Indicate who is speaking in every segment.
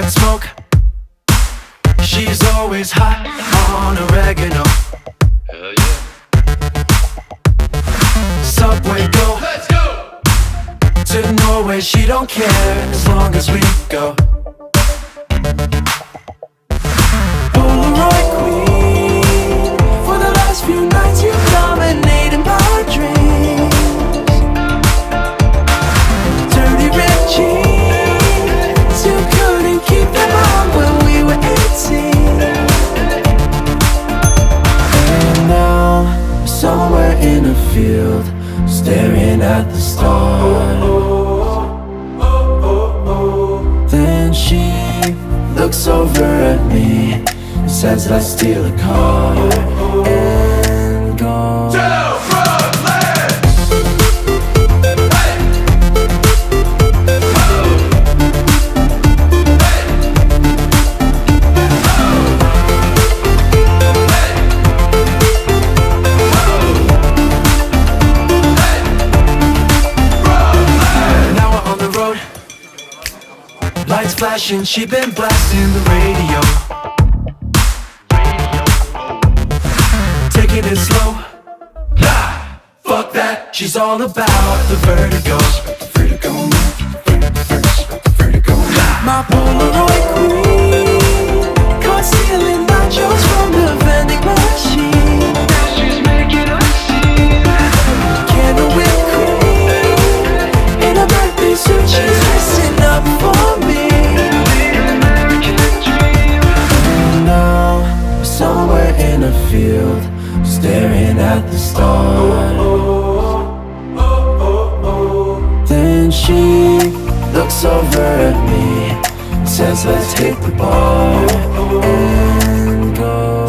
Speaker 1: cigarette smoke. She's always hot on oregano.
Speaker 2: Hell yeah.
Speaker 1: Subway go,
Speaker 2: Let's go!
Speaker 1: to Norway, she don't care as long as we go. Polaroid queen, for the last few nights you dominated my dreams. Dirty ripped jeans, you couldn't keep them on when we were 18. And now we're somewhere in a field, staring at the stars. Then she looks over at me and says, let's steal a car and go. Lights flashing, she been blasting the radio. Taking it slow. Fuck that, she's all about the vertigo. My Polaroid queen, caught stealing nachos from the vending machine. She's making a scene. Candle whipped cream in a birthday suit, she's dressing up for me. Somewhere in a field, staring at the stars. Then she looks over at me, says let's hit the bar and go.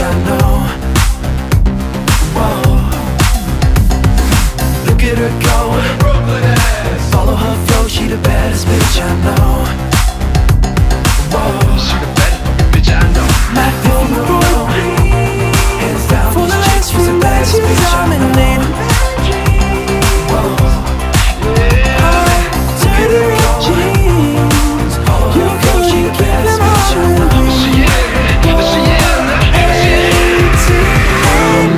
Speaker 1: I know. Whoa. Look at her go. Follow her flow, she the baddest bitch I know. Whoa. She the baddest bitch I know. My Polaroid queen, hands down, for the last few the baddest bitch I know. Whoa. Look at her jeans. Follow her flow, she the baddest bitch I know.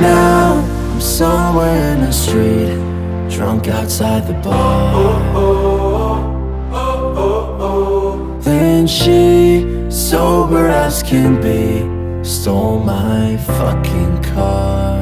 Speaker 1: Now I'm somewhere in the street, drunk outside the bar. Then she, sober as can be, stole my fucking car.